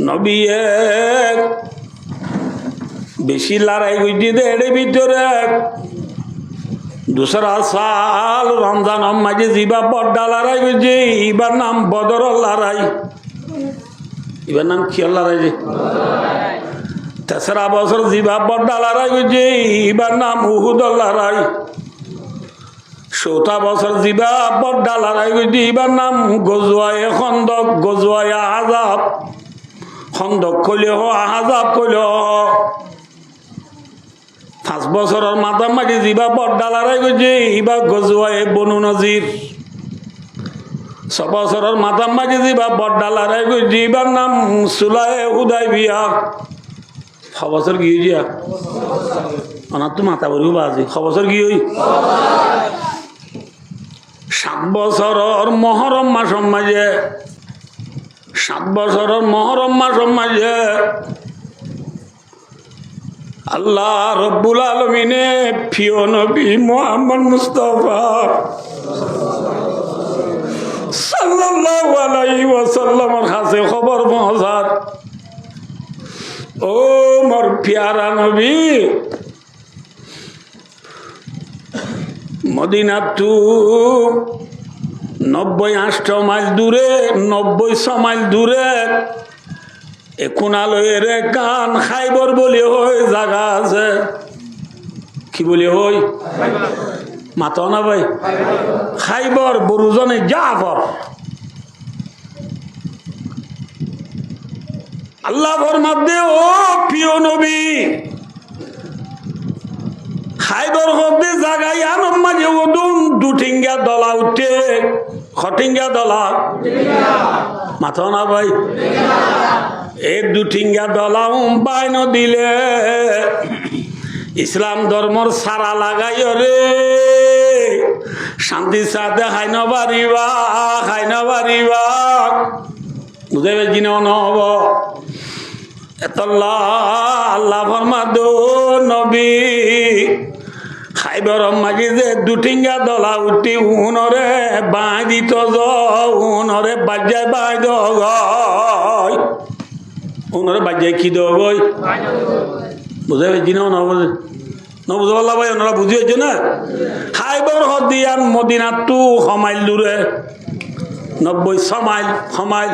নবী বেশি লড়াই করছি এর ভিতরে दूसरा साल रमजान माঝে জিবা বড় লড়াই করছি এবার নাম বদর লড়াই এবার নাম কি লড়াই যে তেসরা বছর জিবা বড় লড়াই করছি এবার নাম উহুদ লড়াই চৌথা বছর জিবা বড় লড়াই করছি এবার নাম গজওয়ায়ে খন্দক গজওয়ায়ে আহজাব খন্দক কইলে আহজাব কইলে 5 বছরের মাঝামাঝি জিবা বড় লড়াই করছে এবার গজওয়ায়ে বনু নজির 6 বছরের মাঝামাঝি জিবা বড় লড়াই করছে এবার নাম সুলায়ে হুদাইবিয়া 6 বছর কি হইয়া আমার তো মাথা বড় বাজি 6 বছর কি হই 7 বছরের মুহররম মাস মাঝে 7 বছরের মুহররম মাস মাঝে আল্লাহ রব্বুল আলামিনে প্রিয় নবী মুহাম্মদ মুস্তাফা সাল্লাল্লাহু আলাইহি ওয়াসাল্লামের কাছে খবর পৌঁছাত ও মোর প্যারা নবী মদিনা টু 90 মাইল দূরে 90 মাইল দূরে কোনালয়ের কান খাইবর বলে হই জায়গা আছে কি বলে হই মাতো না ভাই খাইবর বরুজনে জাফর আল্লাহ ফরমাতে ও প্রিয় নবী খাইবর হতে জায়গায় আনম মাঝে ওদুম দুঠিঙ্গা দলা উঠে খটিঙ্গা দলা মাতো না ভাই এই দুঠিঙ্গা দলা বাইন দিলে ইসলাম ধর্মর সারা লাগাই রে শান্তির সাথে হাইন বাড়িবা বুঝে পেয়েছি না নহব এতল্লা আল্লাহ ফরমাদ নবী খাইবর মাঝে যে দুঠিঙ্গা দলা উঠি উনরে বাঁ দিত উনরে বাজায় বাই দয় উনরে বাজায় কি দই বুঝে পেয়েছি না বুঝে বুঝে পারলা ভাই ওনারা বুঝি হয়েছে না খাইবর হদিয়ান মদিনা টু সমাইল দূরে 90 মাইল সমাইল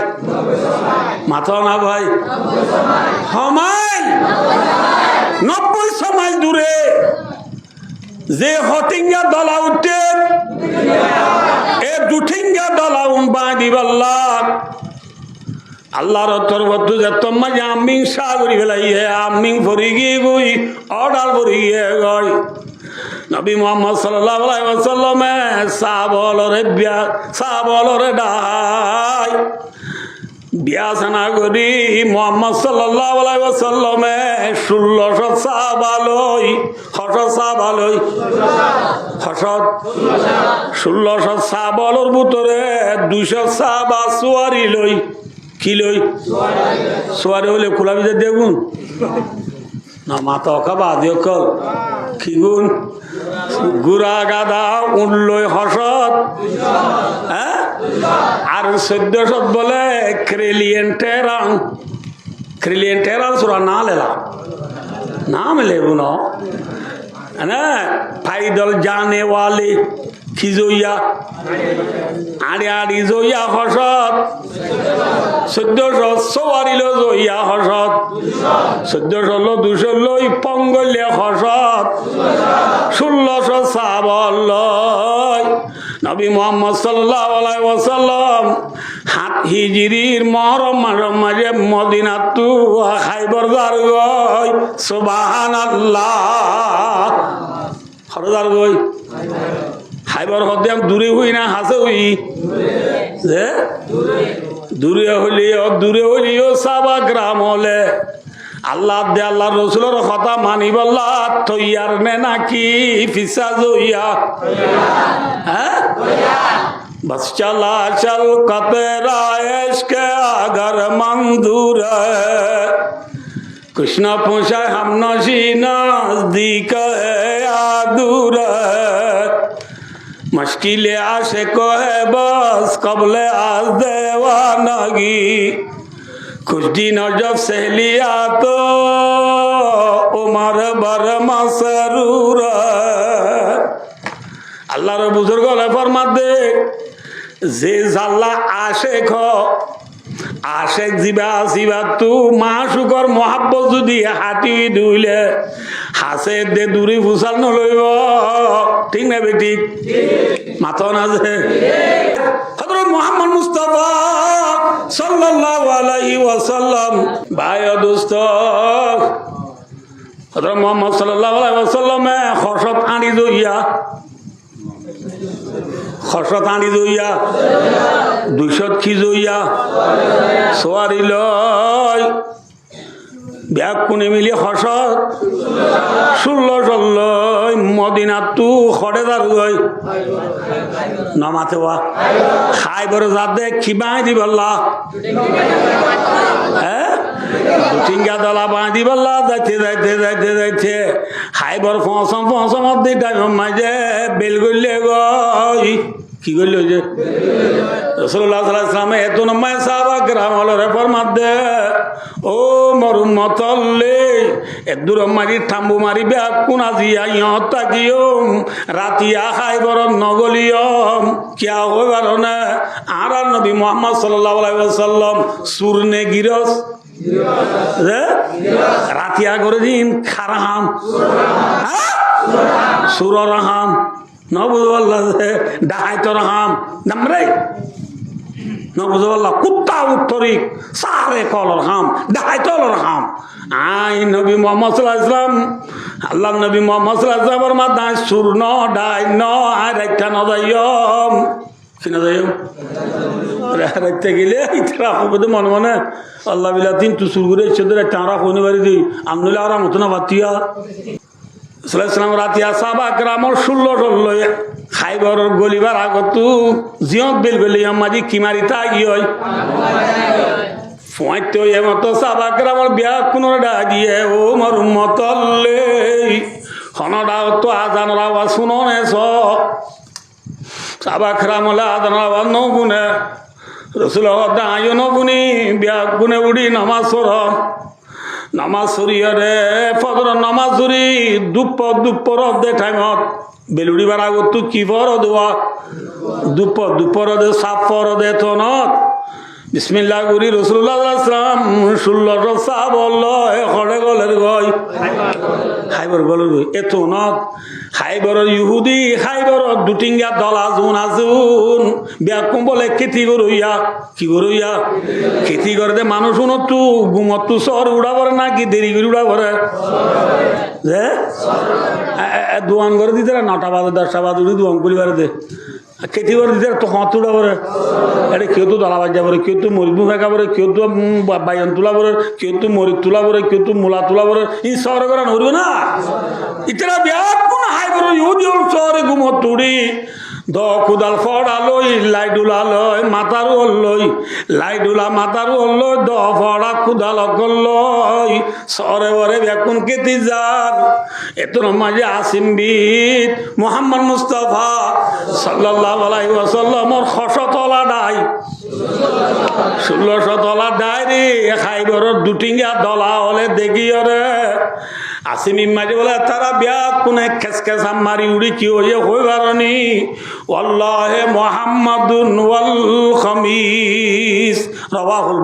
মাথা না ভাই সমাইল 90 মাইল দূরে যে হটিঙ্গা দলা উঠে এ দুঠিঙ্গা দলা উম্বা দিবাল্লাহ আল্লাহর তরফত যে তোমা যে আমিং শাহ করি ফেলাই আমিং ভরি গিয়ে গই অর্ডার ভরি গিয়ে গই নবী মুহাম্মদ সাল্লাল্লাহু আলাইহি ওয়াসাল্লামে সাহাবলরে ডাই বিয়াসনা করি মুহাম্মদ সাল্লাল্লাহু আলাইহি ওয়াসাল্লামে 1600 সাহাবালই 1600 সাহাবলর ভিতরে 200 সাহাবা সুয়ারি লই কি লই সুয়ারি হলে খোলাবি যে দেখুন না মাথা অকাবা দিও কল কি গুণ গুড়া গাদা উঠলই হসত হ্যাঁ আর 1400 বলে ক্রিলিয়ন টেরান সুরা না লেলা নাম লেবু না ফাইদল জানে ওয়ালি কি জইয়া আড়ি আড়ি জইয়া হসত 1400 সওয়ারিল জইয়া হসত 1400 200 লই পঙ্গলে হসত 1600 সাহাবল লই নবী মুহাম্মদ সাল্লাল্লাহু আলাইহি ওয়াসাল্লাম হাত হিজরির মুহররম মাঝে মদিনা টু খাইবর যার গই সুবহানাল্লাহ খরদার গই খাইবর হতে দূরে হই না হাসে হই যে দূরে হইলিও সাবা গ্রাম হলে আল্লাহ দে আল্লাহ রসুলের কথা মানি বল্লা তৈয়ার নে নাকি ফিসা জইয়া হ্যাঁ बस चला चल कतरा इश्क अगर मंजूर है कृष्ण पूछे हम नशी नजदीक है या दूर है मुश्किल आशिक है बस कबले आज देवानगी कुछ दिनों जब सहलिया तो उमर बरमा सरूर আল্লাহর বুজুর্গ ফরমাতে যে জাল্লা আশেক আশেক জিবা জিবা তু মাশুকর মহাব্বত যদি হাতি দুইলে হাসে দে দূরে ফুসাল নলইব ঠিক না বেটি মাথা না যে হযরত মুহাম্মদ মুস্তাফা সাল্লাল্লাহু আলাইহি ওয়াসাল্লাম ভাই ও দোস্ত হযরত মুহাম্মদ সাল্লাল্লাহু আলাইহি ওয়াসাল্লামে খসত আনি দইয়া খসত আনি দইয়া 200 কি দইয়া সোয়ারি লয় ব্যাগ কোনে মিলি খসত 16 মদিনা তু খড়ে দার গই নমাতে ওয়া খাই বড় যাতে খিবাই দিবল্লা হ্যাঁ দুটিঙ্গা দলা বাঁধি বল্লা যাইতে যাইতে যাইতে যাইতে হাইবর ফসম অব্দি টাইম মাঝে বেল গইলে গই কি গইল যে রাসূলুল্লাহ সাল্লাল্লাহু আলাইহি ওয়াসাল্লাম এত নমায় সাহাবা کرام হলরে ফরমাতে ও মরুম মতল্লে এদুর মারি ঠাম্বু মারি ব্যাগ কোন আজিয়া ইহতা কিয়ম রাতিয়া হাইবর নগলিয়ম কিয়া হইবার না আর নবী মুহাম্মদ সাল্লাল্লাহু আলাইহি ওয়াসাল্লাম সুরনে গিরস রাতিয়া করে দিন খারাহাম সুরহাম নবুল্লাহ ডাহাইতরহাম নামরে নবুল্লাহ কুত্তা উত্তরিক সারে কলরহাম ডাহাইতলরহাম আই নবী মুহাম্মদ সাল্লাল্লাহু আলাইহি ওয়াসাল্লাম আল্লাহ নবী মুহাম্মদ সাল্লাল্লাহু আলাইহি ওয়াসাল্লাম মাদায় সুর ন ডাই ন আর একটা ন যাইম কিনা যাইম রাখতে গেলে ইতরা হবে মনে মনে আল্লাহ বিলা তিন তু সুর করে চদরে টারা কোনি বাড়ি দি আমনুল্লাহ আর মতনা বাতিয়া সাল্লাল্লাহু রাতিয়া সাহাবা کرام 16 খাইবর গলিবার আগত জিয়ত বেল বেলি আমাজি কিমারিতা গিয় ফয়তো এমত সাহাবা کرام বিয়া কোনর ডাগিয়ে ও মর উম্মতল্লে হনডা তো আজানরা ওয়া শুননেছ সাহাবা کرام লা আজানরা ওয়া নগুনে রাসূলুল্লাহ দায়ো নগুনি বিয়া গুনে উড়ি নামাজ পড় নামাজ সরিয়ারে ফজর নামাজ সরি দুপুর দে টাইমত বেলুড়িবার আগত কি পর দোয়া দুপুর দে সাপ পর দে তনত বিসমিল্লাহ গুরি রাসূলুল্লাহ সাল্লাল্লাহু আলাইহি ওয়াসাল্লাম 16 সাহাব আল্লাহ খড়ে গলের গই খাইবর গলের গই এতনত খাইবর ইহুদি খাইবর দুটিঙ্গা দলা জুন আজুন বিয়া কম বলে কেতি গরইয়া কি গরইয়া কেতি করে দে মানুষ উনতু গুমতু সর উড়াবর না কি দেরি করে উড়াবর যে দোয়ান করে দিতে 9টা বাজে 10টা বাজে উড়ি দোয়ান করিবার দে খেতি করে দিতে তো হাত উড়া পরে এটা কেউ তো দলাবাজ যাব কেউ তো মরিবু ফেঁকা পরে কেউ তো বাইন তোলা পরে কেউ তো মরিচ তোলা পরে কেউ তো মূলা তোলা পরে ই শহরে করে নড়বে না ইতরা ব্যাগ কোন হাই করে ইউদি শহরে ঘুমত তুড়ি দ খুদাল ফড়া লই লাইডুলা লই মাতারু লই লাইডুলা মাতারু লই দ ফড়া খুদাল লই সরে বরে বেকুন কেতি যার এত মাঝে আসিম বিদ মুহাম্মদ মুস্তাফা সাল্লাল্লাহু আলাইহি ওয়াসাল্লামর খসতলা ডাই 1600 তলা ডাই রে খাইবর দুটিঙ্গা দলা হলে দেখিও রে আসিমি মাঝে বলে তারা বিয়া কোনে খেসখেস মারি উড়ি কি হয়ে হইবারনি ওয়াল্লাহি মুহাম্মাদুন ওয়াল খামিস রাওয়াহুল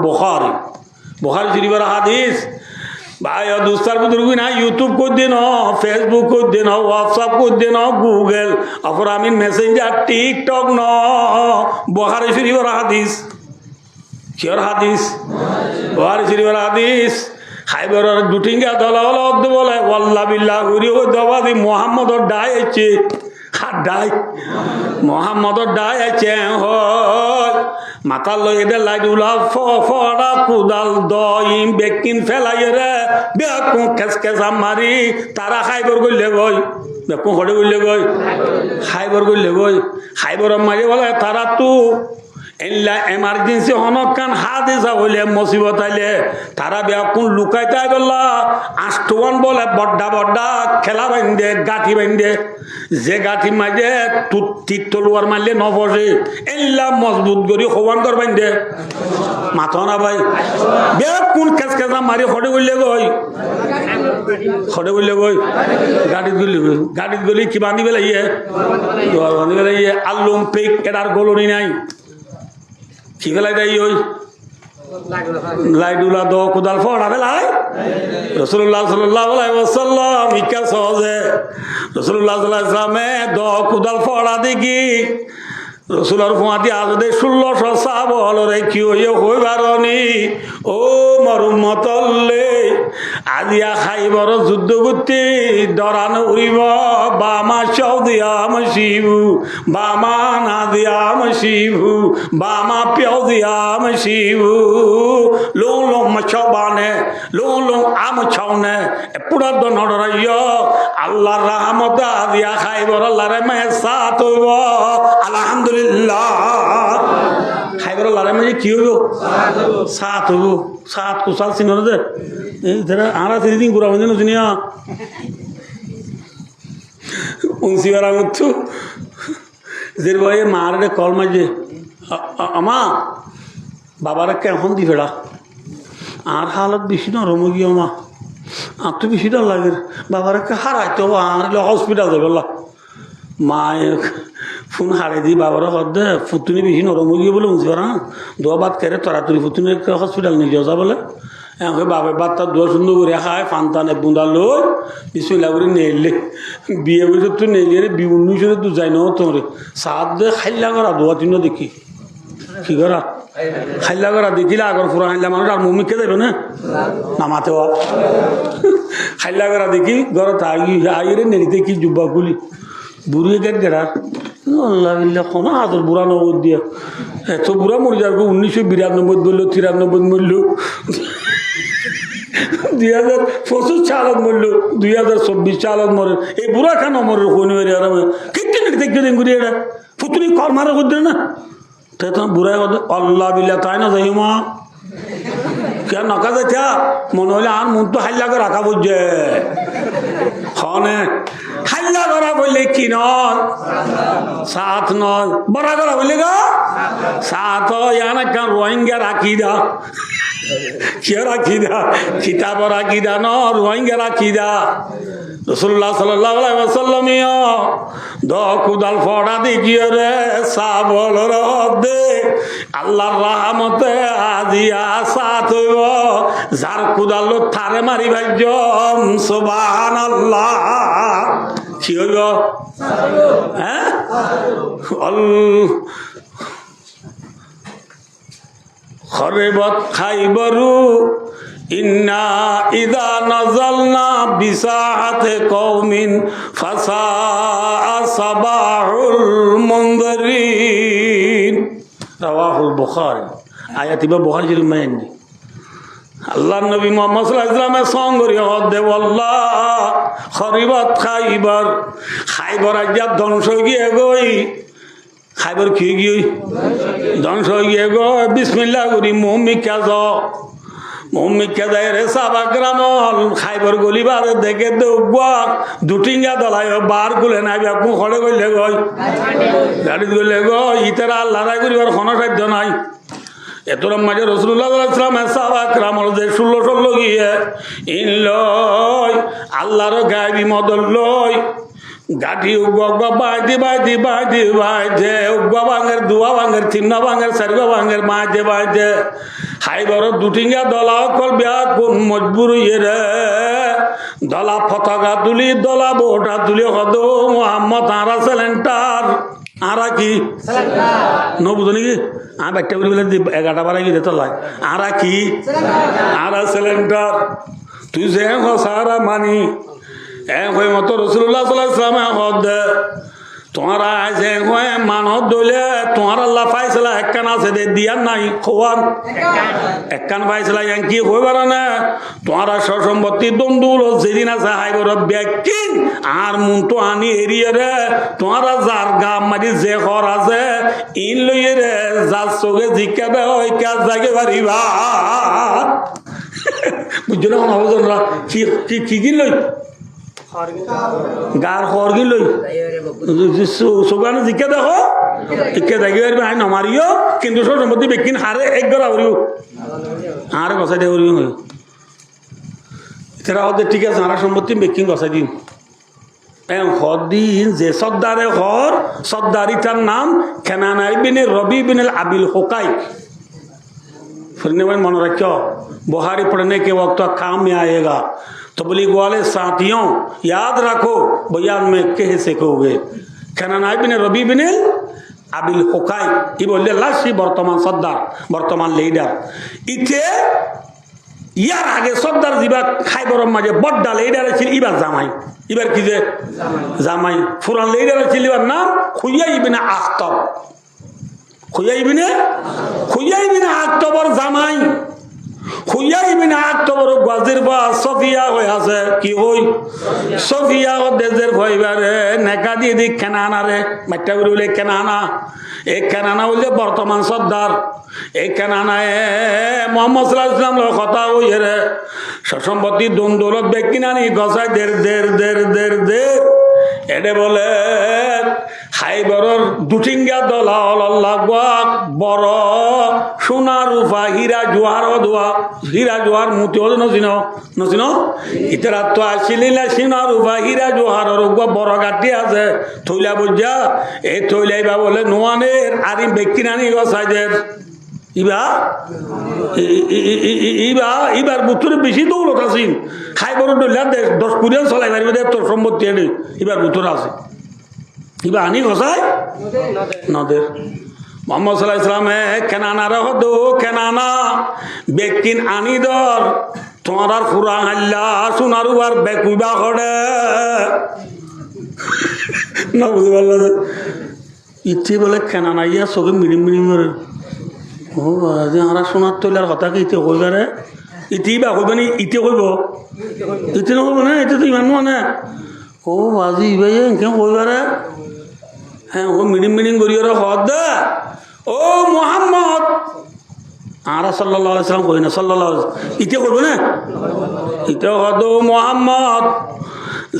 বুখারী শরীফের হাদিস ভাই দুস্তার বুজুর্গ না ইউটিউব কই দেন ফেসবুক কই দেন হোয়াটসঅ্যাপ কই দেন গুগল অপর আমি মেসেঞ্জার টিকটক ন বুখারী শরীফের হাদিস কির হাদিস বুখারী শরীফের হাদিস খাইবর দুটিঙ্গা দলা হল বলে ওয়াল্লাহ বিল্লাহ ঘুরি ও দবাদি মোহাম্মদর ডাই আছে ডাই মোহাম্মদর ডাই আছে হয় মাথার লই এদের লাইট উলা ফড়া কুদাল দইম বেকিন ফেলাই রে বেকু খেসখেসা মারি তারা খাইবর গইলে গই বেকু হড়ে গইলে গই খাইবর গইলে গই খাইবর মারি বলে তারা তু এল্লা এমার্জেন্সি হনকান হাদিসা হইলে মুসিবত আইলে তারা বেকুন লুকাইতে বললা আষ্টওয়ান বলে বড্ডা বড্ডা খেলা বাইন্দে গাঠি বাইন্দে যে গাঠি মাঝে তীর তলোয়ার মারলে নবসে এল্লা মজবুত করি হওয়ান কর বাইন্দে মাথা না ভাই বেকুন কেস কেসা মারি হটে বললে গই হটে বললে গই গাড়িত গলি কি বান্ধি বেলাইয়ে বান্ধি বেলাইয়ে আল্লুম পেক এটার গলনি নাই কি বেলাই দেয় ওই লাইডুলা দ কোদাল ফড়া বেলাই রসুল্লাহ সাল্লাল্লাহু আলাইহি ওয়াসাল্লাম ইকা সহজে রসুল্লাহ সাল্লাল্লাহু আলাইহি ওয়াসাল্লামে দ কোদাল ফড়া দেখি রসুলের ফুয়াতি আজদে 1600 সাহাবলরে কি হইয়ে হইবারনি ও মরুমতল্লে আজিয়া খাইবর যুদ্ধ করতে ডরানো উড়িব বামা সৌদিয়াম শিবু বামা নাদিয়াম শিবু বামা পেউদিয়াম শিবু লোং লোং মছবানে লোং লোং আম ছাউনে পুরা দন ডরাইয় আল্লাহর রহমত আজিয়া খাইবর আল্লাহরে মে সাথ হইব আলহামদুলিল্লাহ খাইবর আল্লাহরে মে কি হইব সাথ হইব সাত কুশাল সিনর দে এই ধরা আরা তিন গুড়া মধ্যে নতুনিয়া উনসিবার আমুচ্ছু যে বয়ে মারে কল মাঝে আমা বাবার কেমন দি ফেরা আর হালত বেশি নরম গিয়ে আমা আর তো বেশি ডর লাগে বাবার হারাইতে আর হসপিটাল যাবে মায়ে ফোন হারাই দি বাবার দে ফুতুনি বেশি নরম গিয়ে বলে উনসিবার দোয়া বাদ কেড়ে তরাতরি ফুতুনি হসপিটাল নিয়ে যাওয়া বলে এমন বাবার বাচ্চা দোয়া সুন্দর করে খায় ফান্তানে বুঁদা লই বিসমিল্লাহ করে নেইলে বিয়ে বছর তো নেইলে রে 19 তো যাই ন তোরে সাত দে খাইলা করা দোয়া তিন দেখি কি করা খাইলা করা দেখিলে আগর ফুরা খাইলা মানুষ আর মুমিকে যাবে না নামাতে খাইলা করা দেখি ঘর আইরে নেড়িতে কি জুব্বা খুলি বুড়িয়ে গেট গেড়ার আল্লাহ বিল্লাহ কোনো হাতর বুড়া নগদ দিয়া এত বুড়া মরে যাবে 1992 বললো 93 মূল্য 2025 চালত মরল 2024 চালত মরে এই বুড়া কেন মরে এটা ফুতুনি কল মারা করতে না তাই তোমার বুড়াই আল্লাহ বিল্লাহ তাই না যাই মা কে নকা যাইছা মনে হলে আর মন তো হাল্লা করে রাখা বুঝছে হনে হাল্লা করা বললে কি নয় সাথ নয় বড়া করা বললে গা সাথ ইয়ানা কেন রোহিঙ্গা রাখি দা কে রাখি দা কিতাব রাখি দা ন রোহিঙ্গা রাখি দা রাসূলুল্লাহ সাল্লাল্লাহু আলাইহি ওয়াসাল্লাম দ কুদাল ফড়া দেখিয়ে রে সাবল রদে আল্লাহর রহমতে আজিয়া সাথ হইব যার কুদাল থারে মারি ভাইজম সুবহানাল্লাহ কি হইব হ্যাঁ খরিবত খাইবরু ইন্না ইদা নাযালনা বিসাহাতে কওমিন ফাসা সাবাহুল মুনযিরিন রাওয়াহুল বুখারী আয়াতি বা বুখারী শরীফ মাইন্দি আল্লাহর নবী মুহাম্মদ সাল্লাল্লাহু আলাইহি ওয়াসাল্লামের সঙ্গরি হদে আল্লাহ খরিবত খাইবার খাইবার আজ ধ্বংস গিয়ে গই খাইবার কি গিয়ে ধ্বংস গিয়ে গো বিসমিল্লাহ করি মুমিকা যাও মুমিকা যায় রে সাবাগ্রামল খাইবার গলিবার দেখে দেবা দুটিঙ্গা দলাই বার গুলে নাই আপু খড়ে গইলে গই গাড়ি গইলে গো ইতারা আল্লাহ রাই করিবার কোনো সাধ্য নাই এতরম মাঝে রাসূলুল্লাহ সাল্লাল্লাহু আলাইহি ওয়াসাল্লাম সাহাবাকরামল যে 16 গিয়ে ইন লই আল্লাহর গায়বী মদল লই গাঠি উগবা বাইদি বাইদি বাইদি বাইদে উগবা ভাঙের দুয়া ভাঙের তিননা ভাঙের চারিবা ভাঙের বাইদে বাইদে হাইবার দুটিঙ্গা দলা কল বিয়া কোন মজবুর ইয়ে দলা পতাকা তুলি দলা বোটা তুলি হদ মোহাম্মদ আরা সেলেন্টার আরা কি নবুঝো নাকি বাচ্চা বলে বলে 11টা বারে গিয়ে তো লাগে আরা কি আরা সেলেন্টার তুই যে সারা মানি মতো রাসূলুল্লাহ সাল্লাল্লাহু আলাইহি ওয়াসাল্লাম তোমারা যে মানব দইলে তোমার আল্লাহ ফাইসলা একখান আছে দে দিয়ার নাই খোয়ান একখান ফাইসলা কি হইবার না তোমারা সসম্পত্তি দ্বন্দ্ব যেদিন আছে হাইবর ব্যাকিন আর মন তো আনি এরিয়ে রে তোমারা যার গাম মারি যে ঘর আছে ইন লইয়ে রে যার চোখে জিজ্ঞা দে ওই কাজ জাগে পারিবা বুঝছো না অবজনরা কি কি লই গার খর কি লই চোখানে জিজ্ঞা দেখো জিজ্ঞা দেখি পারবে আই নমারিও কিন্তু সসম্পত্তি বেকিন হারে এক গড়া হরিও হারে বসাই দিয়ে হরিও হইও এরা ওদের ঠিক আছে হারা সম্পত্তি বেকিন বসাই দিন দিন যে সর্দারে হর সর্দারিটার নাম কেনানা ইবনে রবি ইবনে আবিল হোকাই फिरने में मन रखो बुहारी पढ़ने के वक्त काम में आएगा तबलीग वाले साथियों याद रखो बयान में कह सकोगे केनाना इब्ने रबी इब्ने আবিল হোকাই ই বললে লাশি বর্তমান সর্দার বর্তমান লিডার ইতে ইয়ার আগে সর্দার জিবা খাইবরম মাঝে বড্ডা লিডার ছিল ইবার জামাই এবার কি যে জামাই ফুরান লিডার ছিল ইবার নাম খুইয়া ইবনে আখতাব খুইয়া ইবনে আখতাবর জামাই খুইয়া ইবনে আখতাবর গাজীর বা সফিয়া হয়ে আছে কি হই সফিয়া ও দেজের ভাইবারে নেকা দিয়ে দি কেনানারে মাইটা বলে কেনানা এই কেনানা হইলে বর্তমান সর্দার এই কেনানায় মোহাম্মদ সাল্লাল্লাহু আলাইহি ওয়াসাল্লাম কথা হইয়ে রে সম্পত্তি দ্বন্দ্বলত ব্যক্তি নানি গসায় দের এডে বলে হাইবরর দুটিঙ্গা দলা আল্লাহ বড় সোনা রূপা হীরা জোয়ার মুতি হল নচিন ইতারা তো আসিলি না সোনা রূপা হীরা জোহার বড় গাঠি আছে থইলা বুঝা এই থইলাইবা বলে নোয়ানের আর ব্যক্তি নানি গসাইদের ইবার বুতুরে বেশি দৌলত আছেন খাইবর ডলিয়া 10-20 চলাই পারিব তোর সম্পত্তি এনে এবার বুতুর আছে ইবা আনি গসাই নদের মোহাম্মদ সাল্লাল্লাহু আলাইহি সাল্লামে কেনানা রহদ কেনানা বেকিন আনি দর তোমার ফুরা আল্লাহ সোনার উবার বেকুইবা হড়ে না বুঝতে পারল ইচ্ছে বলে কেনানা ইয়া চোখে মিড়িম করে ও যে আমরা সোনার তৈলার কথা কি ইতে কইবারে ইতেই বা কইব নি ইতে কইব ইতে নকইব না ইতে তো ইমান মানে ও আজি ইবাই কেন কইবারে হ্যাঁ ও মিডিং করি ওরা হদ দে ও মোহাম্মদ আর সাল্লাল্লাহু আলাইহি সাল্লাম কই না সাল্লাল্লাহু ইতে কইব না ইতে হদ ও মোহাম্মদ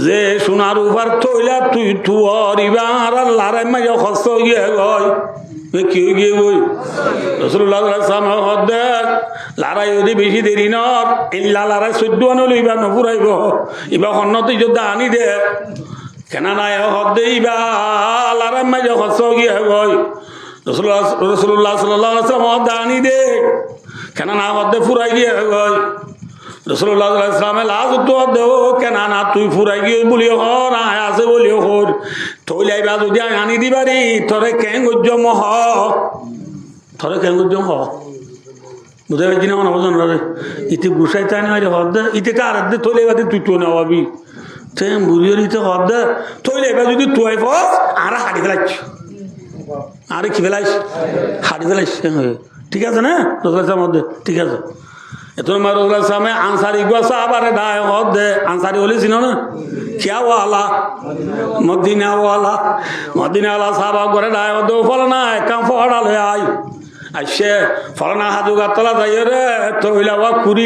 যে সোনার উবার তৈলা তুই তুয়ার ইবার আল্লাহর মাঝে খস্ত গিয়ে গয় কি গিয়ে বই রাসূলুল্লাহ সাল্লাল্লাহু আলাইহি ওয়াসাল্লাম লড়াই যদি বেশি দেরি নর ইল্লা লড়াই 14 আনো লইবা নপুরাইব ইবা হন্নতি যোদ্ধা আনি দে কেন না হদ ইবা লড়াই মাঝে খস্ত গিয়ে গয় রাসূলুল্লাহ সাল্লাল্লাহু আলাইহি ওয়াসাল্লাম হদ আনি দে কেন না হদ ফুরাই গিয়ে গয় রাসূলুল্লাহ সাল্লাল্লাহু আলাইহি ওয়াসাল্লাম লাজ তো দেও কেন না তুই ফুরাই গিয়ে বলিও হর আয় আছে বলিও হর থইলাইবা যদি আনি দিবারি তোরে কেন গজ্জম হ তোরে কেন গজ্জম হ বুঝতে পারছি না বোঝান রে ইতি গুসাই তাই না হদ ইতে কার দে থইলাইবা তুই তো নেওয়াবি সে বুড়ির ইতে হদ থইলাইবা যদি তুই ফস আর হাড়ি ফেলাইছ আরে কি ফেলাইছ হাড়ি ফেলাইছ ঠিক আছে না রাসূলুল্লাহ মধ্যে ঠিক আছে এতন মারুল্লাহ সামনে আনসারি গোসা আবার দায় হদ দে আনসারি হলে চিনো না কিয়া ওয়ালা মদিনাওয়ালা সাহাবা করে দায় হদ ফলনা কাম ফড়া লয় আসে ফলনা হাজুগা তলা যাই রে তৈলা বা কুড়ি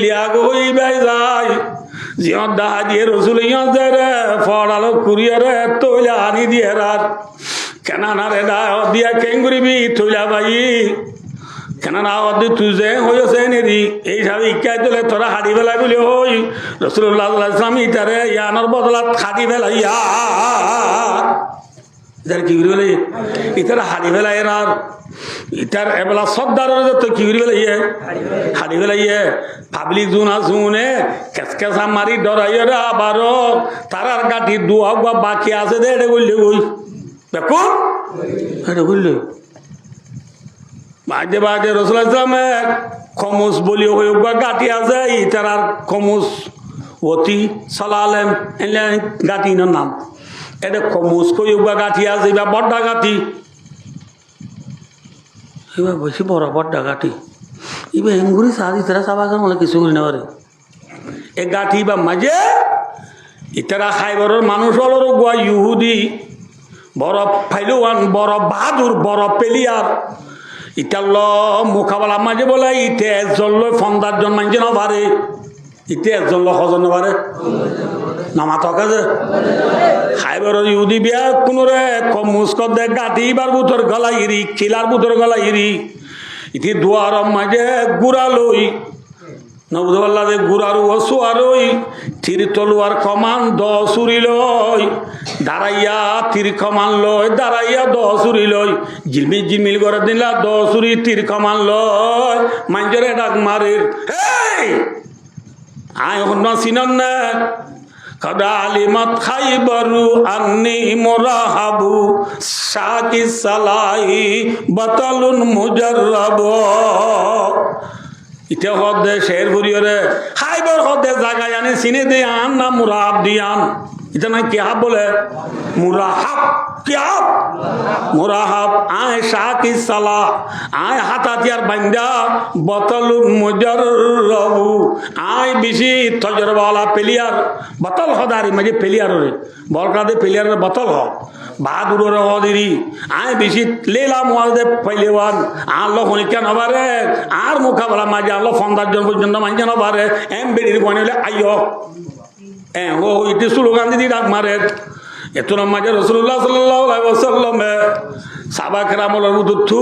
লিয়া গই বাই যাই জিয়ত দাহা দিয়ে রসুল ইয়ত যায় রে ফড়ালো কুড়িয়ে রে তৈলা আনি দিয়ে রাত কেনানা রে দায় দিয়া কেন করিবি থইলা ভাই কেনানা দি তুই যে হয়েছে নেরি এইভাবে ইকাই দিলে তোরা হাড়ি ফেলাই বলি হই রাসূলুল্লাহ সাল্লাল্লাহু আলাইহি ওয়াসাল্লাম ইতারে ইয়ানোর বদলাত হাড়ি ফেলাইয়া ইতার কি করি বলে ইতার হাড়ি ফেলাই আর ইতার এবেলা সর্দারের তো কি করি ফেলাইয়ে হাড়ি ফেলাইয়ে পাবলিক জুনা শুনে কেসকেসা মারি ডরাইয়ে রে আবারও তারার গাঠি দুয়া বাকি আছে দে এটা বললে ওই দেখো এটা বললে বাজে রাসূলুল্লাহ সাল্লাল্লাহু আলাইহি ওয়াসাল্লাম খমুস বলি হই গাঠি আছে ইতার আর খমুস অতি সালালেম এলে গাঁতি নাম এটা কমুস কই গাঁঠি আছে এবার বড্ডা গাঁঠি এবার বেশি বড় বড্ডা গাঁঠি এবার এমগুড়ি সাহায্য তারা সাবাগান বলে কিছু করি না পারে এ গাঁঠি বা মাঝে ইতারা খাইবরের মানুষ হল গোয়া ইহুদি বড় ফাইলওয়ান বড় বাহাদুর বড় পেলিয়ার ইটাল মুখাবালা মাঝে বলে ইতে একজন লই 15 জন মানছে না পারে ইতে একজন লোক হজন না পারে নামা তকা যে খাইবরের ইহুদি বিয়া কোনরে মুস্কর দে গাঁঠি বার বুতর গলা ইরি খিলার বুতর গলা ইরি ইতি দুয়ার মাঝে গুড়া লই নবুদুল্লাহ দে গুড়ারু অসুয়ারই তীর তলুয়ার কমান 10 উড়ি লই দাঁড়াইয়া তীর কমান লই দাঁড়াইয়া 10 উড়ি লই ঝিলমিল ঝিলমিল করে দিলা 10 উড়ি তীর কমান লই মাঞ্জরে ডাক মারির এই আয় হন সিনন না কদা আলিমাত খাইবরু আন্নি মুরাহাবু শাকি সালাই বাতালুন মুজাররাব ইতে হদে শের বুড়িয়রে খাইবর হদে জায়গায় আনি চিনে দে আন না মুরাহাব দিয়ান এটা না কি হাব বলে মুরাহাব কি হাব মুরাহাব আয় শাকি সালা আয় হাতাতিয়ার বান্দা বতলুন মুজাররাবু আয় বেশি তজরবালা পেলিয়ার বতল হদারি মাঝে পেলিয়ারে বলকাদে পেলিয়ারের বতল হ বাহাদুরের হদিরি আয় বেশি লেলা মুয়াদে পেলেওয়ান আল্লাহ হনিকা নবারে আর মুখাবলা মাঝে আল্লাহ 15 জন পর্যন্ত মাঝে নবারে এম বেড়ির বনেলে আইয় ও ইতি স্লোগান দিদি ডাক মারে এত মাঝে রসুল্লাহ সাল্লাল্লাহু আলাইহি ওয়াসাল্লাম সাহাবা কেরামের বুদ্ধু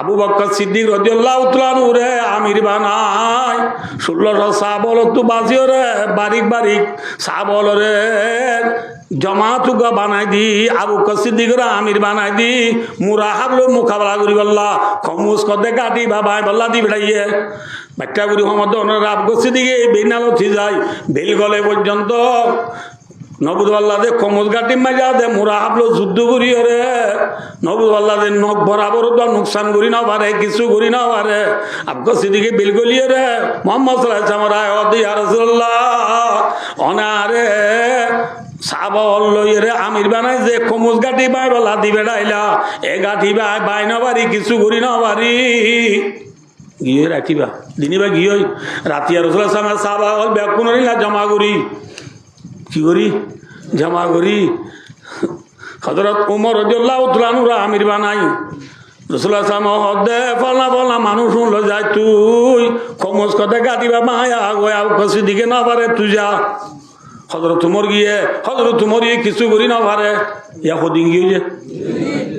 আবু বকর সিদ্দিক রাদিয়াল্লাহু তাআলা আনহু রে আমির বানাই 1600 সাহাবল তো বাজিও রে বারিক বারিক সাহাবল রে জমাতুগা বানাই দি আবু বকর সিদ্দিক রে আমির বানাই দি মুরাহাব লো মুকাবলা করি বল্লা খমুস কদে গাটি বাবাই বল্লা দি বেড়াইয়ে বাচ্চা গুরি মোহাম্মদ আবু বকর সিদ্দিক বেনাল উঠি যায় বেল গলে পর্যন্ত নবুদুল্লাহ দে কমল গাটি মাজা দে মুরাহাবলো যুদ্ধ করি রে নবুদুল্লাহ দে নখ বরাবর তো নুকসান করি না পারে কিছু করি না পারে আবগো সিদিকে বিলগলিয়ে রে মোহাম্মদ সাল্লাল্লাহু আলাইহি ওয়াসাল্লাম ইয়া রাসূলুল্লাহ অনারে সাহাবাল লইরে আমির বানাই যে কমল গাটি বাই বলা দিবে ডাইলা এ গাটি বাই বাই না পারি কিছু করি না পারি গিয়ে রাখিবা দিনিবা গিয়ে রাতি আর রাসূলুল্লাহ সাল্লাল্লাহু আলাইহি ওয়াসাল্লাম সাহাবাল বেকুনরিলা জমা করি কি করি জমা করি হযরত ওমর রাদিয়াল্লাহু তাআলা আনহু আমির বানাই রাসূলুল্লাহ সাল্লাল্লাহু আলাইহি ওয়াসাল্লাম ফলা ফলা মানুষ হলো যায় তুই কমস কথা গাদিবা মায়া গোয়া কসি দিকে না পারে তুই যা হযরত ওমর গিয়ে হযরত ওমর কিছু করি না পারে ইয়া খদিন গিয়ে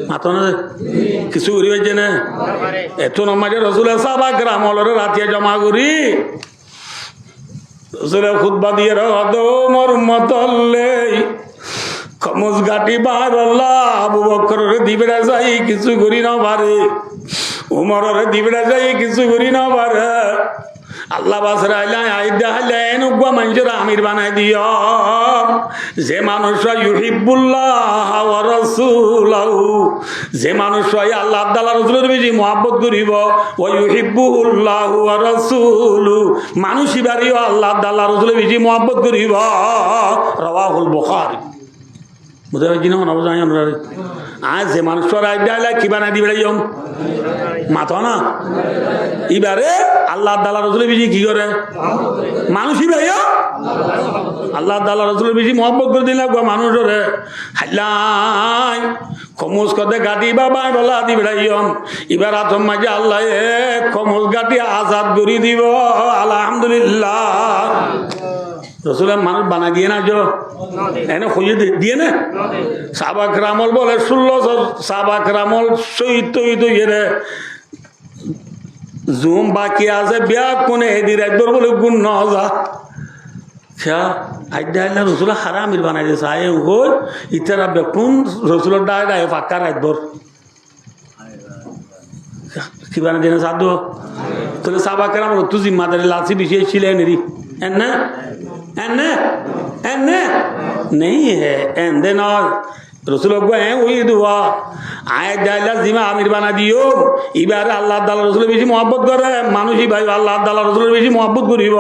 মাতো না কিছু করি হইছে না এত নামাজে রাসূলুল্লাহ সাহাবা গ্রামলরে রাতিয়া জমা করি রসুলের খুতবা দিয়ে মোর মতলে খমস গাটি বার আবু বকরের দিবড়া যাই কিছু করি না পারে উমরের দিবড়া যাই কিছু করি না পারে আল্লাহ বাসরা আইদা হাইলে এনুগা মানুষের আমির বানাই দিও যে মানুষরা ইউহিব্বুল্লাহ ওয়া রাসূলুহু যে মানুষরা আল্লাহ তাআলা রাসূলের বেশি মহব্বত করিব ওয়া ইউহিব্বুল্লাহ ওয়া রাসূলুহু মানুষই বাড়িও আল্লাহ তাআলা রাসূলের বেশি মহব্বত করিব রাওয়াহুল বুখারী বুঝা গেছি না বুঝা আমরা আজ যে মানুষরা আইডা কি বানাই দিবে মাথা না এবারে আল্লাহ তাআলা রাসূলের বেশি কি করে মানুষই ভাইয়া আল্লাহ তাআলা রাসূলের বেশি মহব্বত করে দিলা গো মানুষরে হাইলাই কমস কদে গাটি বাবা বলা দি বেড়াইম এবার আতম মাঝে আল্লাহ কমস গাটি আজাদ করে দিব আলহামদুলিল্লাহ রসুলের মানুষ বানা দিয়ে না যো এনে খুঁজে দিয়ে না সাহাবা কেরামল বলে 16 সাহাবা কেরামল শহীদ তৈদ হইয়ে জুম বাকি আছে বিয়া কোনে এদির একবার বলে গুণ ন যা খা আইডা আইলা রসুল হারামির বানাই দিয়েছে আয় হই ইতারা বেকুন রসুলের ডায় ডায় ফাঁকা একবার কি বানা দিয়ে সাধু তাহলে সাহাবা কেরামল তু জিম্মাদারি লাচি বিছিয়ে ছিলেন রি এনে এনে এনে नहीं है एंदे ना रसूल वही दुआ আয় দাইলা জিমা আমির বানা দিও এবারে আল্লাহ তাআলা রাসূলের বেশি মহব্বত করে মানুষই ভাই আল্লাহ তাআলা রাসূলের বেশি মহব্বত করিব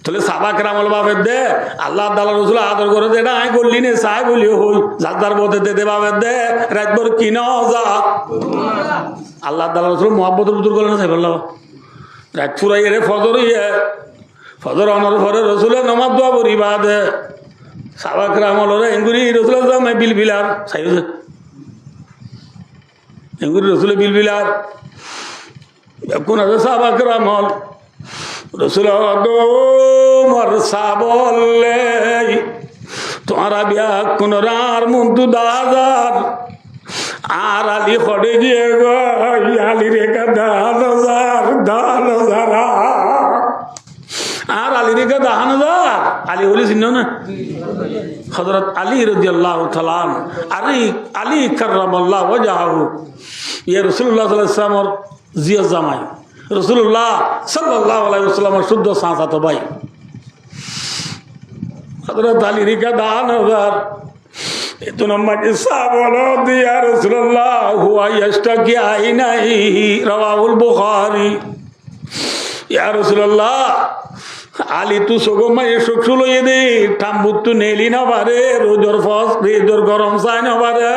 তাহলে সাহাবা কেরামল বাপের দে আল্লাহ তাআলা রাসূল আদর করে দে না আয় করলি নে চাই বলি হই যার পথে দে বাপের দে রাতভর কিনা যা আল্লাহ তাআলা রাসূল মহব্বতের উত্তর করলেন সাহেব আল্লাহ রাত পুরাই রে ফজর ফজর অনর পরে রসুলের নমাজ দোয়া করিবা দে সাহাবা কেরামল রে এঙ্গুরি রসুলের জামে বিলবিলার সাইজ এঙ্গুরি রসুলের বিলবিলার কোন আছে সাহাবা কেরামল রসুল মর সাবলে তোমারা বিয়া কোন আর মুন্তু দাদার আর আলী খড়ে গিয়ে আলী রেখা দান আর আলী রেখা দাহান আলী হলি চিহ্ন না হযরত আলী রাদিয়াল্লাহু তাআলা আলী কাররামাল্লাহু ওয়াজহাহু ইয়া রাসূলুল্লাহ সাল্লাল্লাহু আলাইহি ওয়াসাল্লাম জিয়া জামাই রাসূলুল্লাহ সাল্লাল্লাহু আলাইহি ওয়াসাল্লাম শুদ্ধ সাঁচাতো ভাই হযরত আলী রেখা দান itu namanya sahabat ya Rasulullah huwa yashtaki ainai rawahul Bukhari ya Rasulullah Ali tu sogoma esoksulo yede tambuttu neli na bare rojor fas rojor garam sai na bare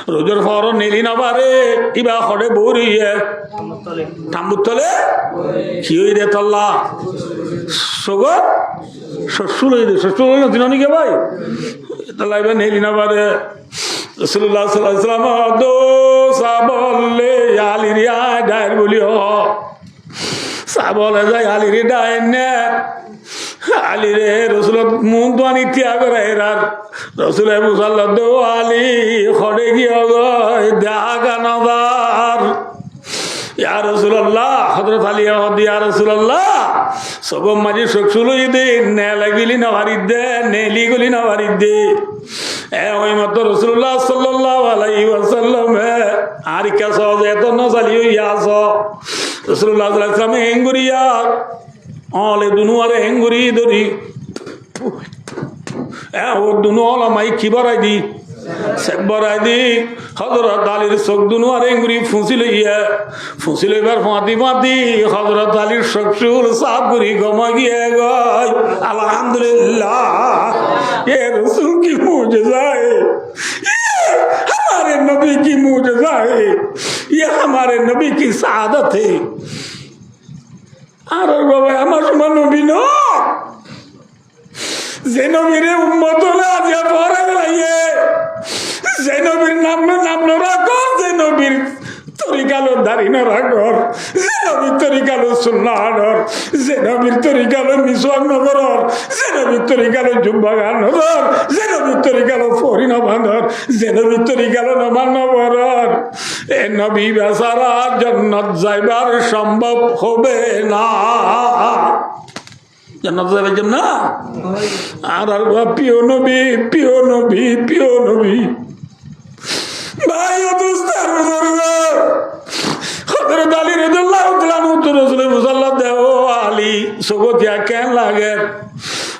rojor faro neli na bare iba khode bori hai tambuttole ki hoy de talla sogo soksulo yede soksulo na dinoni ke bhai talla neli na bare Rasulullah sallallahu alaihi wasallam do sabolle ali riya dair bolio সাবলে যায় আলী রে ডাইনে আলী রে রসুল মুখ দানি ত্যাগ রার রসুল মুসাল্লাহ দো আলী খড়ে গিয়ে দেখা নবার ইয়া রাসূলুল্লাহ হযরত আলী ইয়া রাসূলুল্লাহ সগম মাঝে সকসুলই দে নে লাগিলি না বাড়িতে নেলি গলি না বাড়িতে ওই মত রাসূলুল্লাহ সাল্লাল্লাহু আলাইহি ওয়াসাল্লাম আর কা সহজ এত না চালিও ইয়াস রাসূলুল্লাহ সাল্লাল্লাহু আলাইহি ওয়াসাল্লাম হেঙ্গুরিয়া অলে দুনুয়ারে হেঙ্গুরি দরি ও দুনু অলা মাই কি বরাই দি সেকবরাই দি হযরত আলীর চোখ দুনুয়ারে হেঙ্গুরি ফুঁসি লইবার ফাঁতি হযরত আলীর চক্ষুর সাফ করি গমা গিয়ে গয় আলহামদুলিল্লাহ এ রাসূল কি মুজিজা है हमारे नबी की मुजिजा है ये हमारे नबी की सआदत है अरे बाबा আমার সময় নবী ন যে নবীর উম্মত হলে আজ পরে লাইয়ে যে নবীর নাম রাখো যে নবীর তরিকালো দাড়ি না রাখো যে নবীর তরিকালো সুন্নাহর যে নবীর তরিকালো মিসওয়াক নগর যে নবীর তরিকালো জুব্বা গান নগর যে নবীর তরিকালো ফরি নবান্ধর যে নবীর তরিকালো নমান নগর এ নবী বেচারা জান্নাত যাইবার সম্ভব হবে না জান্নাত যাইবার জন্য আর প্রিয় নবী ভাই ও দোস্তার বুজুর্গ হযরত আলী রাদিয়াল্লাহু তাআলা নূর রাসূল মুসাল্লাল্লাহু দেও আলী সগতিয়া কেন লাগে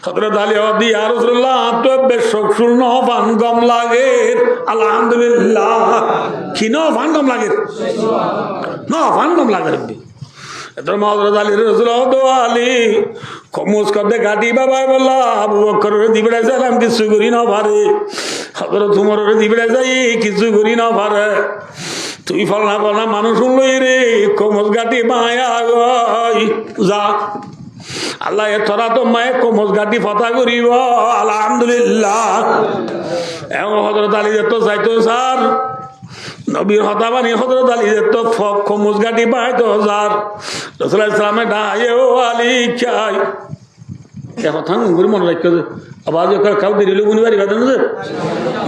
হযরত আলী ওদি ইয়া রাসূলুল্লাহ তো বেশক শুন ফান গম লাগে আলহামদুলিল্লাহ কি ন ফান গম লাগে ন ফান গম লাগে রব্বি এতর হযরত আলী রাসূলুল্লাহ দো আলী কমুস কদে গাড়ি বাবা বললা আবু বকর দিবড়া সালাম কিছু করি না পারে হযরত উমর দিবড়া যাই কিছু করি না পারে তুই ফলনা মানুষ লই রে কমস গাড়ি মায়া গই যা আল্লাহ এ তোরা তো মায়ে কমস গাড়ি ফতা করিব আলহামদুলিল্লাহ এমন হযরত আলী তো চাইতো স্যার নবীর হতাবানি হযরত আলী তো কমস গাড়ি পাইতো স্যার রাসূলুল্লাহ সাল্লাল্লাহু আলাইহি ও আলী চাই এ কথা গুরু মনে রাখো আবার কাউ দিলে গুনি বাড়ি বাদ না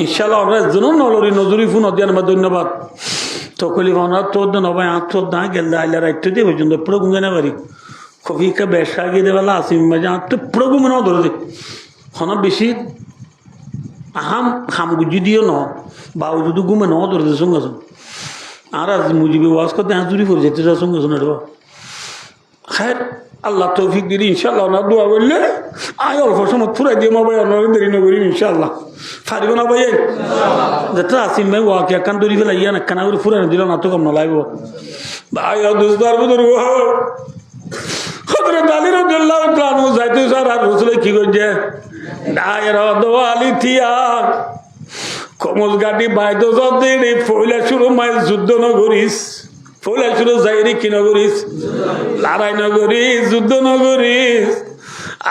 ইনশাআল্লাহ আমরা জুনুন নলরি নজরি ফোন দিয়ান বা ধন্যবাদ তো কলি ভাবনা তোর নবাই আত্মর দা গেল আইলা রাইতে দিয়ে পর্যন্ত পুরো গুঞ্জনা বাড়ি কবি কা বেশা গিয়ে দেওয়ালা আসিম মাঝে আত্ম পুরো গুমনা ধরে দে হনা বেশি হাম গুজি দিও ন বাউ যদি গুমে ন ধরে দে সঙ্গে আর আজ মুজিবে ওয়াজ করতে হাজুরি করে যেতে যা সঙ্গে শোনা খায়ের আল্লাহ তৌফিক দিলি ইনশাআল্লাহ না দোয়া বললে আয় অল্প সময় ফুরাই দিয়ে ভাই আপনার দেরি নগরী ইনশাল্লাহ ফারিব না ভাই যেটা আসিম ভাই ওয়াকে একখান দৌড়ি ফেলাই ইয়ান একখানা করে ফুরাই দিল না তো কম না লাগবো ভাই দুস্তার বুজুর্গ হযরত আলী রাদিয়াল্লাহু তাআলা যাইতে স্যার আর রাসূল কি করছে দায়রা দোয়ালি থিয়া কমল গাটি বাইতো যদি পয়লা শুরু মাইল যুদ্ধ নগরিস পয়লা শুরু যাইরি কি নগরিস লড়াই নগরিস যুদ্ধ নগরিস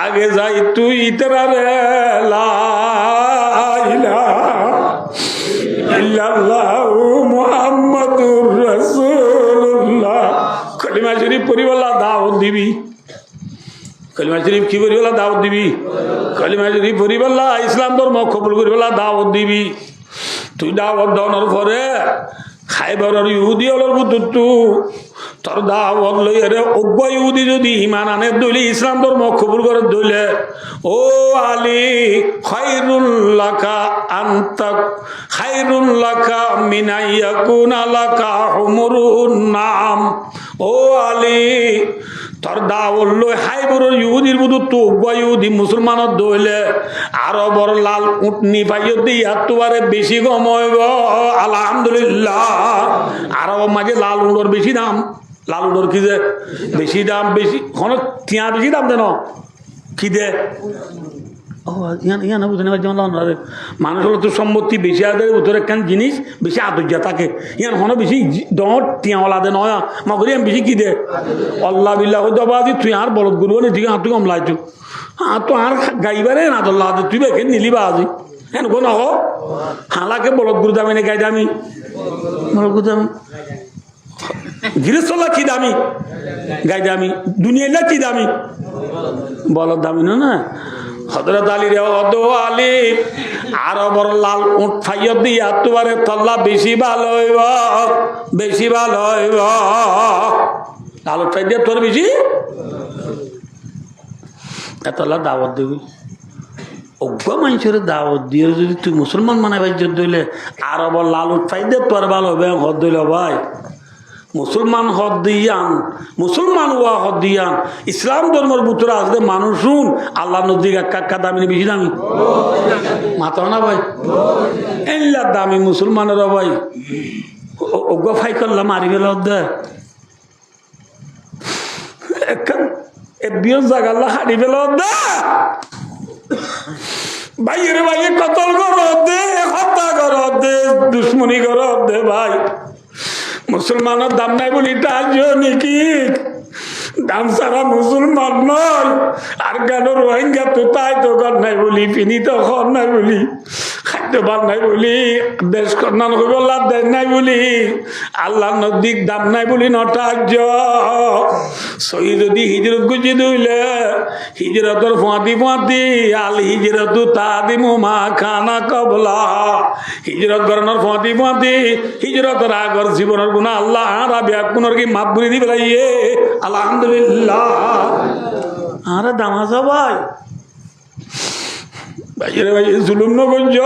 আগে যাই তুই ইতরা রে লা ইলাহা ইল্লাল্লাহু মুহাম্মাদুর রাসূলুল্লাহ কলিমা শরীফ পড়িবলা দাওয়াত দিবি কলিমা শরীফ কি করিবলা দাওয়াত দিবি কলিমা শরীফ পড়িবলা ইসলাম ধর্ম কবুল করিবলা দাওয়াত দিবি তুই দাওয়াত দেওয়ার পরে খাইবারের ইহুদি হলোর বুতুতু তোর দাওয়াত লইয়া রে অজ্ঞ ইহুদি যদি ইমান আনে দইলে ইসলাম ধর্ম কবুল করে দইলে ও আলী খায়রুল লাকা আনতাক খায়রুল লাকা মিনাইয়াকুনা লাকা হুমরুন নাম ও আলী তোর দাওয়াত লই খাইবারের ইহুদির বুতুতু অজ্ঞ ইহুদি মুসলমানত দইলে আরো বড় লাল উটনি পাইও দিয়া তোবারে বেশি কম হইব আলহামদুলিল্লাহ আরো মাঝে লাল উড়োর বেশি দাম লাল উড়োর কি যে বেশি দাম বেশি কোনো টিয়া বেশি দাম দেন কি দে ও ইয়ান বুঝে নেবার যেমন মানুষ হলো তো সম্পত্তি বেশি আদের উত্তর একখান জিনিস বেশি আদর্যা থাকে ইয়ান হনো বেশি ডর টিয়াওয়ালা দে নয় মগরি আমি বেশি কি দে আল্লাহ বিল্লাহ হয়তো তুই আর বলদ গুরু নি ঠিক তুই কম লাইছু হ্যাঁ তো আর গাইবারে না দল্লাহ তুই বেখে নিলিবা আজি হ্যাঁ গো নহ হালাকে বলদ গুরু দামি না গাই দামি বলদ গুরু দামি গৃহস্থলা কি দামি গাই দামি দুনিয়াটা কি দামি বলদ দামি না হযরত আলী রে অদ আলী আরো বড় লাল উট ফাইয় দিয়া তোবারে তল্লা বেশি ভালো হইব বেশি ভালো হইব লাল উট ফাই দিয়া তোর বেশি এতলা দাওয়াত দিবি অজ্ঞ মানুষের দাওয়াত দিয়ে যদি তুই মুসলমান মানাবাই যদি দইলে আরো বড় লাল উট ফাই দিয়ে তোর ভালো হবে হদ দইল ভাই মুসলমান হদ দিয়ান মুসলমান ওয়া হদ দিয়ান ইসলাম ধর্মের ভিতরে আসলে মানুষ শুন আল্লাহ নদীর একা দামি বেশি দামি মাথা না ভাই এল্লা দামি মুসলমানের ভাই অজ্ঞ ফাই করলাম মারি গেল বিয়র জাগাল্লা হারি ফেল ভাইয়ের ভাইয়ে কতল কর দে হত্যা কর দে দুশ্মনী কর দে ভাই মুসলমানের দাম নাই বলি নাকি দাম সারা মুসলমান নয় আর কেন রোহিঙ্গা তো তাই তো ঘর নাই বলি পিনি তো ঘর নাই বলি খাদ্য বান নাই বলি দেশ কন্যান হইব লাভ দেশ নাই বলি আল্লাহ নদীক দাম নাই বলি নটার্য সই যদি হিজরত গুজি দইলে হিজরতর ফাঁতি আল হিজরত তাদিমু মা খানা কবলা হিজরত করানোর ফাঁতি হিজরতের আগর জীবনের গুণা আল্লাহ রাবিয়া কোনর কি মাপ বুড়ি দিবে ইয়ে আলহামদুলিল্লাহ আরে দামা সবাই ভাইয়ের ভাই জুলুম নগঞ্জ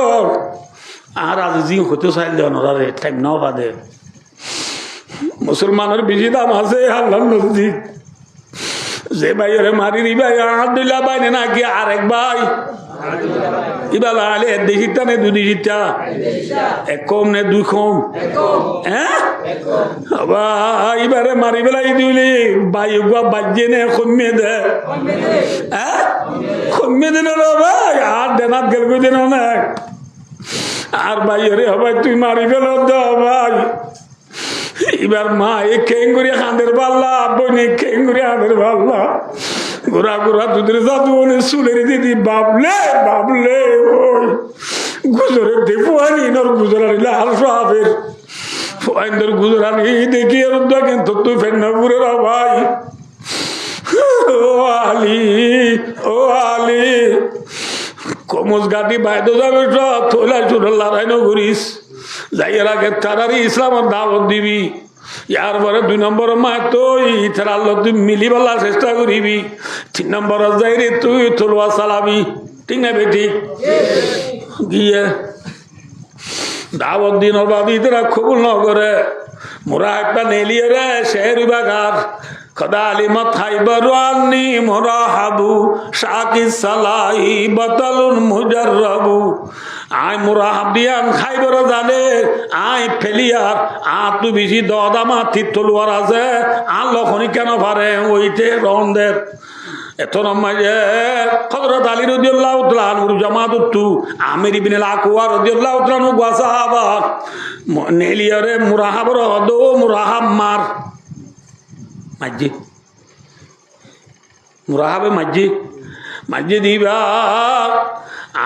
আর আজ জি হতে চাইল দেওয়ার টাইম নাও বাদে মুসলমানের বেশি দাম আছে আল্লাহ নজদিক যে ভাইয়ের মারি ভাই আলহামদুলিল্লাহ ভাই নাকি আরেক ভাই ইবালা আলে দেশি টানে দুই দেশিটা এক কম নে দুই কম হ্যাঁ এবারে মারি বেলাই দিলি ভাই বাজ্যে নে কমিয়ে দে হ্যাঁ কমিয়ে দিন ভাই আর দেনাত গেল দিন অনেক আর ভাই রে ভাই তুই মারি ফেল ভাই এবার মা এ খেঙ্গুরি হাঁদের পাল্লা বনে খেঙ্গুরি হাঁদের পাল্লা ঘোরা ঘোরা দুধের জাদু চুলের দিদি বাবলে বাবলে ওই গুজরের দিয়ে ফুয়ানি নর গুজরানি হাল সাহেবের ফুয়াইন্দর গুজরানি দেখি আর কিন্তু তুই ফেন্নাপুরের ভাই ও আলী ও আলী কমজ গাটি বাইদ যাবে সব থইলাই চুলের লড়াই নগরিস যাইয়ের আগে তারারই ইসলামের দাওয়াত দিবি ইয়ার পরে 2 নম্বর মা তুই ইতার আল্লাহ তুই মিলি বলার চেষ্টা করিবি 3 নম্বর যাই রে তুই তলোয়া চালাবি ঠিক না বেটি গিয়ে দাওয়াত দিনের বাবি তোরা কবুল ন করে মোরা একটা নেলিয়ে রে শের বাগার খদা আলিমত খাইবারু আন্নি মুরাহাবু শাকি সালাই বাতালুন মুজাররাবু আই মুরাহাব দিয়ান খাইবার জানে আই ফেলিয়ার তু বেশি দদামা তিতলুয়ার আছে আর লখনি কেন পারে ওইতে রন্দের এত নমাজে হযরত আলী রাদিয়াল্লাহু তাআলা আনহু জামাতুতু আমির ইবনে আল-আকওয়া রাদিয়াল্লাহু তাআলা আনহু সাহাবা নেলিয়ারে মুরাহাবর দো মুরাহাব মার মসজিদ মুরাহাবে মসজিদ দিবা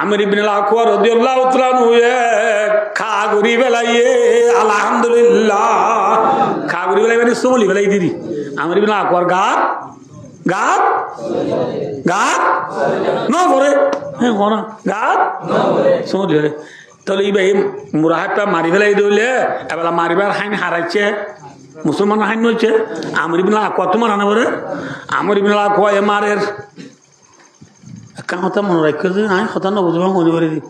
আমির ইবনে আল-আকওয়া রাদিয়াল্লাহু তাআলা আনহু খা গরি বেলাইয়ে আলহামদুলিল্লাহ খা গরি বেলাই মানে সোলি বেলাই দিদি আমির ইবনে আল-আকওয়ার গাত ন করে হ্যাঁ কোনা গাত সোলি বেলাই তাহলে এই ভাই মুরাহাবটা মারি বেলাই দিলে এবেলা মারিবার হাইন হারাইছে মুসলমান হাইন হচ্ছে আমির ইবনে আল-আকওয়া তোমার আনা বলে আমির ইবনে আল-আকওয়া এ মারের একটা কথা মনে রাখো যে আমি কথা নবুঝবা মনে করে দিই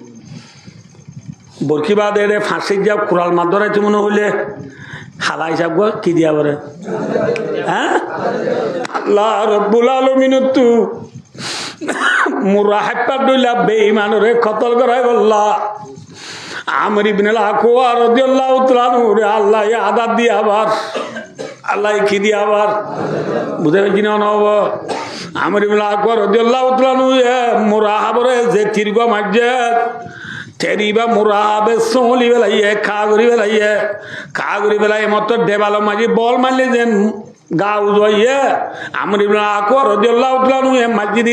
বরকি বাদ এর ফাঁসির যা কুড়াল মার ধরাইছে মনে হইলে হালা হিসাব কি দিয়া বলে হ্যাঁ আল্লাহ রব্বুল আলামিন তু মুরাহাবটা দইলা বেঈমানরে কতল করাই বললা আমির ইবনে আল-আকওয়া রাদিয়াল্লাহু তাআলা আনহু আল্লাহ আদাব দিয়ে আবার আল্লাহ কি দিয়ে আবার বুঝে পেয়েছি না নব আমির ইবনে আল-আকওয়া রাদিয়াল্লাহু তাআলা আনহু মুরাহাবরে যে তীর্ঘ মাঝে তেরিবা মুরাহাবে সোলি বেলাইয়ে খাগরি বেলাইয়ে মতো দেবালো মাঝি বল মারলে যেন গা উজইয়ে আমির ইবনে আল-আকওয়া রাদিয়াল্লাহু তাআলা আনহু মসজিদ